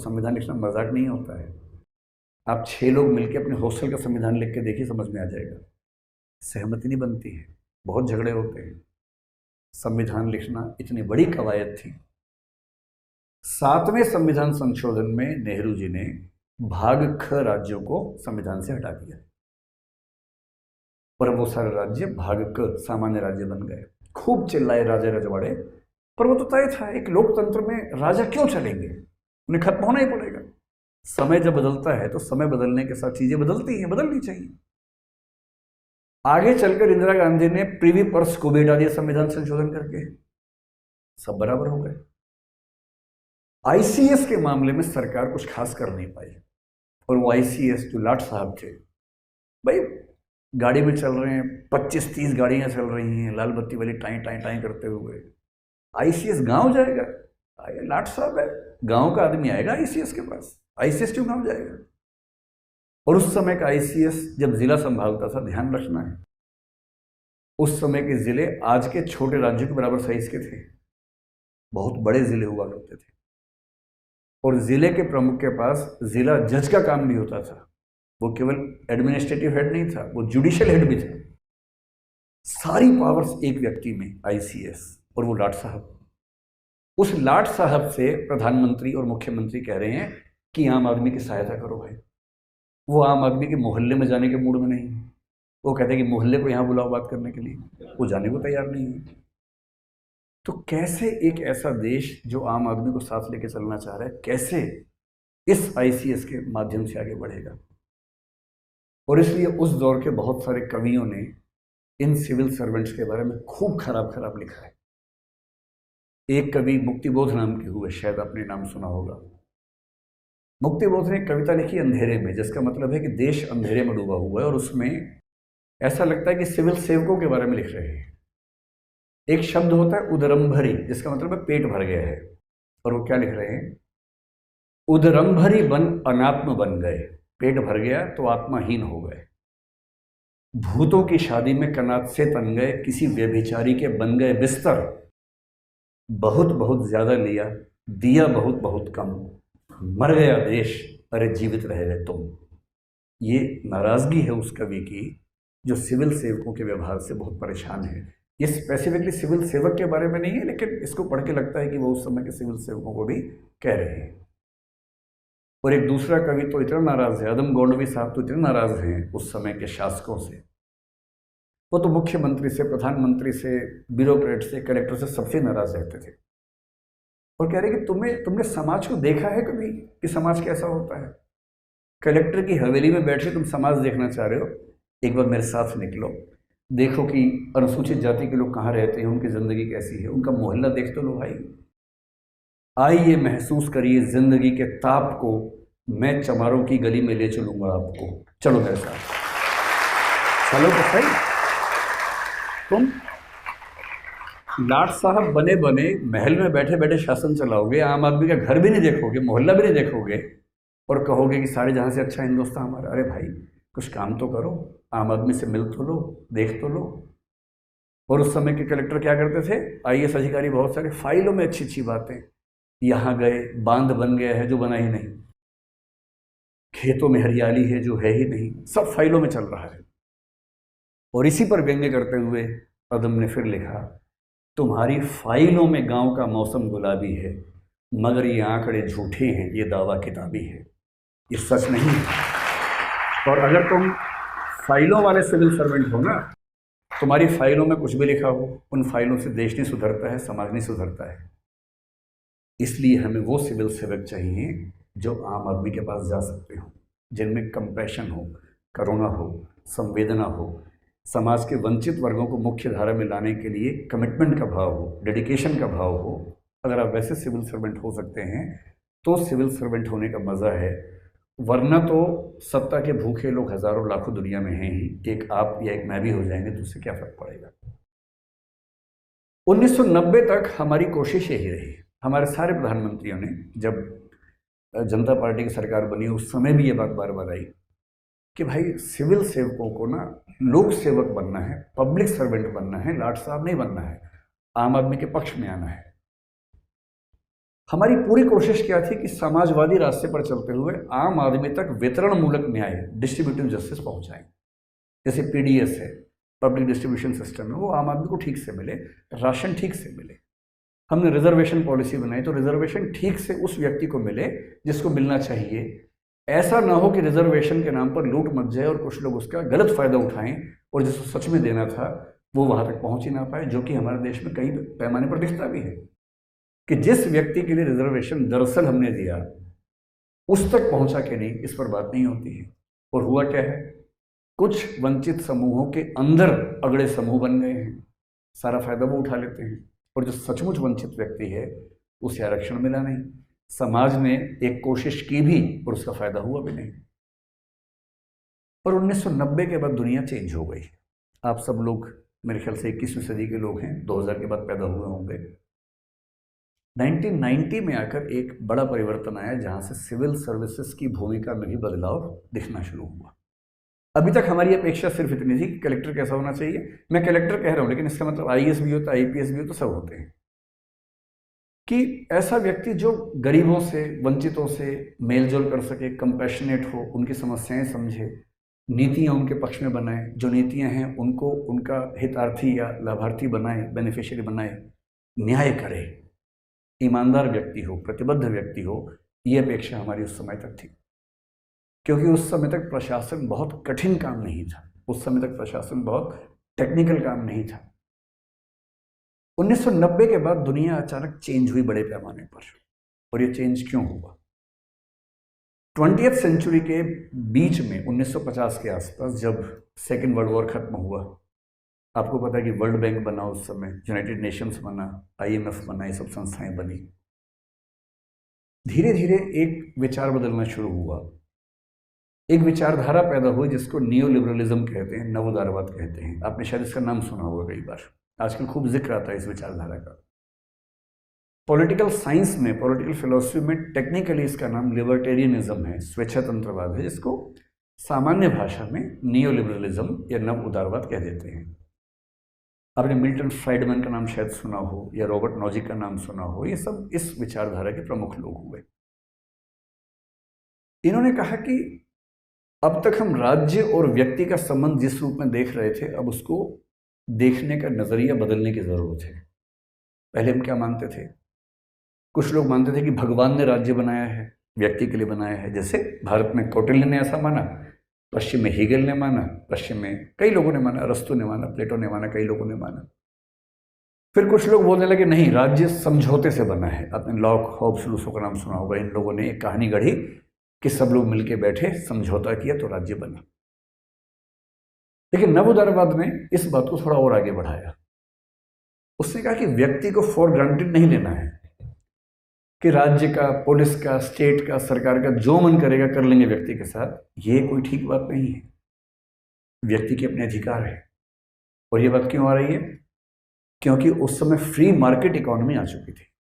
संविधान लिखना मजाक नहीं होता है। आप 6 लोग मिलकर अपने हॉस्टल का संविधान लिख के देखिए, समझ में आ जाएगा। सहमति नहीं बनती है, बहुत झगड़े होते हैं। संविधान लिखना इतनी बड़ी कवायद थी। 7वें संविधान संशोधन में नेहरू जी ने भाग ख राज्यों को संविधान से हटा दिया और वो सारे राज्य भाग क सामान्य राज्य बन गए। खूब चिल्लाए राजे रजवाड़े, पर वो तो तय था, एक लोकतंत्र में राजा क्यों चलेंगे, उन्हें खत्म होना ही पड़ेगा। समय जब बदलता है तो समय बदलने के साथ चीजें बदलती हैं, बदलनी चाहिए। आगे चलकर इंदिरा गांधी ने प्रीवी पर्स को भी हटा दिया संविधान संशोधन करके, सब बराबर हो गए। आईसीएस के मामले में सरकार कुछ खास कर नहीं पाई, और वो आईसीएस जो लाट साहब थे, भाई गाड़ी में चल रहे हैं, 25-30 गाड़ियां चल रही हैं लाल बत्ती वाली, टाई टाई टाई करते हुए। आईसीएस गांव जाएगा? लाट साहब है, गांव का आदमी आएगा आईसीएस के पास? आईसीएस क्यों गांव जाएगा? और उस समय का आईसीएस जब जिला संभालता था, ध्यान रखना है, उस समय के जिले आज के छोटे राज्यों के बराबर साइज के थे, बहुत बड़े जिले हुआ करते थे। और जिले के प्रमुख के पास जिला जज का काम भी होता था। वो केवल एडमिनिस्ट्रेटिव हेड नहीं था, वो जुडिशियल हेड भी था। सारी पावर्स एक व्यक्ति में, आईसीएस, और वो लाट साहब। उस लाट साहब से प्रधानमंत्री और मुख्यमंत्री कह रहे हैं कि आम आदमी की सहायता करो भाई। वो आम आदमी के मोहल्ले में जाने के मूड में नहीं है। वो कहते हैं कि मोहल्ले को यहाँ बुलाओ बात करने के लिए, वो जाने को तैयार नहीं है। तो कैसे एक ऐसा देश जो आम आदमी को साथ लेके चलना चाह रहा है, कैसे इस आईसीएस के माध्यम से आगे बढ़ेगा? और इसलिए उस दौर के बहुत सारे कवियों ने इन सिविल सर्वेंट्स के बारे में खूब खराब खराब लिखा है। एक कवि मुक्तिबोध नाम के हुए, शायद आपने नाम सुना होगा। मुक्तिबोध ने एक कविता लिखी अंधेरे में, जिसका मतलब है कि देश अंधेरे में डूबा हुआ है, और उसमें ऐसा लगता है कि सिविल सेवकों के बारे में लिख रहे हैं। एक शब्द होता है उदरंभरी, जिसका मतलब है पेट भर गया है, और वो क्या लिख रहे हैं? उदरंभरी बन अनात्म बन गए, पेट भर गया तो आत्माहीन हो गए। भूतों की शादी में कनात से तन गए, किसी व्यभिचारी के बन गए बिस्तर। बहुत बहुत ज्यादा लिया, दिया बहुत बहुत कम, मर गया देश, अरे जीवित रह गए तुम। ये नाराजगी है उस कवि की जो सिविल सेवकों के व्यवहार से बहुत परेशान है। ये स्पेसिफिकली सिविल सेवक के बारे में नहीं है, लेकिन इसको पढ़ के लगता है कि वो उस समय के सिविल सेवकों को भी कह रहे हैं। और एक दूसरा कवि तो इतना नाराज है, अदम गोंडवी साहब तो इतने नाराज हैं उस समय के शासकों से। वो तो मुख्यमंत्री से, प्रधानमंत्री से, ब्यूरोक्रेट से, कलेक्टर से, सबसे नाराज रहते थे। और कह रहे कि तुमने समाज को देखा है कभी कि समाज कैसा होता है? कलेक्टर की हवेली में बैठ के तुम समाज देखना चाह रहे हो? एक बार मेरे साथ निकलो, देखो कि अनुसूचित जाति के लोग कहाँ रहते हैं, उनकी ज़िंदगी कैसी है, उनका मोहल्ला देख तो लो भाई। आइए महसूस करिए जिंदगी के ताप को, मैं चमारों की गली में ले चलूंगा आपको, चलो मेरे साथ, चलो तो सही। तुम लाट साहब बने बने महल में बैठे बैठे शासन चलाओगे, आम आदमी का घर भी नहीं देखोगे, मोहल्ला भी नहीं देखोगे, और कहोगे कि सारे जहां से अच्छा हिंदुस्तान हमारा। अरे भाई कुछ काम तो करो, आम आदमी से मिल तो लो, देख तो लो। और उस समय के कलेक्टर क्या करते थे, आईएएस अधिकारी बहुत सारे, फाइलों में अच्छी अच्छी बातें, यहाँ गए बांध बन गया है जो बना ही नहीं, खेतों में हरियाली है जो है ही नहीं, सब फाइलों में चल रहा है। और इसी पर व्यंग्य करते हुए अदम ने फिर लिखा, तुम्हारी फाइलों में गांव का मौसम गुलाबी है, मगर ये आंकड़े झूठे हैं, ये दावा किताबी है, ये सच नहीं है। और अगर तुम फाइलों वाले सिविल सर्वेंट हो ना, तुम्हारी फाइलों में कुछ भी लिखा हो, उन फाइलों से देश नहीं सुधरता है, समाज नहीं सुधरता है। इसलिए हमें वो सिविल सेवक चाहिए जो आम आदमी के पास जा सकते हो, जिनमें कंपैशन हो, करुणा हो, संवेदना हो, समाज के वंचित वर्गों को मुख्य धारा में लाने के लिए कमिटमेंट का भाव हो, डेडिकेशन का भाव हो। अगर आप वैसे सिविल सर्वेंट हो सकते हैं तो सिविल सर्वेंट होने का मज़ा है, वरना तो सत्ता के भूखे लोग हजारों लाखों दुनिया में हैं ही, एक आप या एक मैं भी हो जाएंगे तो उससे क्या फर्क पड़ेगा। 1990 तक हमारी कोशिश यही रही, हमारे सारे प्रधानमंत्रियों ने, जब जनता पार्टी की सरकार बनी उस समय भी ये बात बार बार आई कि भाई सिविल सेवकों को ना लोक सेवक बनना है, पब्लिक सर्वेंट बनना है, लाट साहब नहीं बनना है, आम आदमी के पक्ष में आना है। हमारी पूरी कोशिश क्या थी कि समाजवादी रास्ते पर चलते हुए आम आदमी तक वितरण मूलक न्याय, डिस्ट्रीब्यूटिव जस्टिस पहुंचाएं। जैसे पीडीएस है, पब्लिक डिस्ट्रीब्यूशन सिस्टम है, वो आम आदमी को ठीक से मिले, राशन ठीक से मिले। हमने रिजर्वेशन पॉलिसी बनाई तो रिजर्वेशन ठीक से उस व्यक्ति को मिले जिसको मिलना चाहिए। ऐसा ना हो कि रिजर्वेशन के नाम पर लूट मच जाए और कुछ लोग उसका गलत फायदा उठाएं और जिसको सच में देना था वो वहां तक पहुंच ही ना पाए, जो कि हमारे देश में कई पैमाने पर दिखता भी है कि जिस व्यक्ति के लिए रिजर्वेशन दरअसल हमने दिया उस तक पहुंचा कि नहीं, इस पर बात नहीं होती है। और हुआ क्या है, कुछ वंचित समूहों के अंदर अगड़े समूह बन गए हैं, सारा फायदा वो उठा लेते हैं, और जो सचमुच वंचित व्यक्ति है उसे आरक्षण मिला नहीं। समाज ने एक कोशिश की भी और उसका फायदा हुआ भी नहीं। और 1990 के बाद दुनिया चेंज हो गई। आप सब लोग मेरे ख्याल से 21वीं सदी के लोग हैं, 2000 के बाद पैदा हुए होंगे। 1990 में आकर एक बड़ा परिवर्तन आया जहां से सिविल सर्विसेज की भूमिका में भी बदलाव दिखना शुरू हुआ। अभी तक हमारी अपेक्षा सिर्फ इतनी थी कि कलेक्टर कैसा होना चाहिए। मैं कलेक्टर कह रहा हूं लेकिन इसका मतलब आईएएस भी होता है, आईपीएस भी होता, सब होते हैं। कि ऐसा व्यक्ति जो गरीबों से, वंचितों से मेलजोल कर सके, कंपैशनेट हो, उनकी समस्याएं समझे, नीतियां उनके पक्ष में बनाए, जो नीतियां हैं उनको उनका हितार्थी या लाभार्थी बनाए, बेनिफिशियरी बनाए, न्याय करे, ईमानदार व्यक्ति हो, प्रतिबद्ध व्यक्ति हो, ये अपेक्षा हमारी उस समय तक थी। क्योंकि उस समय तक प्रशासन बहुत कठिन काम नहीं था, उस समय तक प्रशासन बहुत टेक्निकल काम नहीं था। 1990 के बाद दुनिया अचानक चेंज हुई बड़े पैमाने पर। और ये चेंज क्यों हुआ? 20वीं सेंचुरी के बीच में 1950 के आसपास जब सेकेंड वर्ल्ड वॉर खत्म हुआ, आपको पता है कि वर्ल्ड बैंक बना, उस समय यूनाइटेड नेशंस बना, आईएमएफ बना, ये सब संस्थाएं बनी। धीरे धीरे एक विचार बदलना शुरू हुआ, एक विचारधारा पैदा हुई जिसको नियो लिबरलिज्म कहते हैं, नव उदारवाद कहते हैं। आपने शायद इसका नाम सुना होगा कई बार, आजकल खूब जिक्र आता है इस विचारधारा का। पॉलिटिकल साइंस में, पॉलिटिकल फिलॉसफी में टेक्निकली इसका नाम लिबर्टेरियनिज्म है, स्वेच्छातंत्रवाद है, जिसको सामान्य भाषा में नियो लिबरलिज्म या नव उदारवाद कह देते हैं। आपने मिल्टन फ्राइडमैन का नाम शायद सुना हो या रॉबर्ट नॉजिक का नाम सुना हो, ये सब इस विचारधारा के प्रमुख लोग हुए। इन्होंने कहा कि अब तक हम राज्य और व्यक्ति का संबंध जिस रूप में देख रहे थे, अब उसको देखने का नजरिया बदलने की जरूरत है। पहले हम क्या मानते थे? कुछ लोग मानते थे कि भगवान ने राज्य बनाया है, व्यक्ति के लिए बनाया है। जैसे भारत में कौटिल्य ने ऐसा माना, पश्चिम में हीगल ने माना, पश्चिम में कई लोगों ने माना, अरस्तु ने माना, प्लेटो ने माना, कई लोगों ने माना। फिर कुछ लोग बोलने लगे नहीं, राज्य समझौते से बना है। आपने लॉक, हॉब्स, रूसो का नाम सुना होगा। इन लोगों ने एक कहानी गढ़ी कि सब लोग मिलकर बैठे, समझौता किया तो राज्य बना। लेकिन नव उदारवाद ने इस बात को थोड़ा और आगे बढ़ाया। उसने कहा कि व्यक्ति को फॉर ग्रांटेड नहीं लेना है कि राज्य का, पुलिस का, स्टेट का, सरकार का जो मन करेगा कर लेंगे व्यक्ति के साथ। ये कोई ठीक बात नहीं है। व्यक्ति के अपने अधिकार है। और ये बात क्यों आ रही है? क्योंकि उस समय फ्री मार्केट इकोनॉमी आ चुकी थी।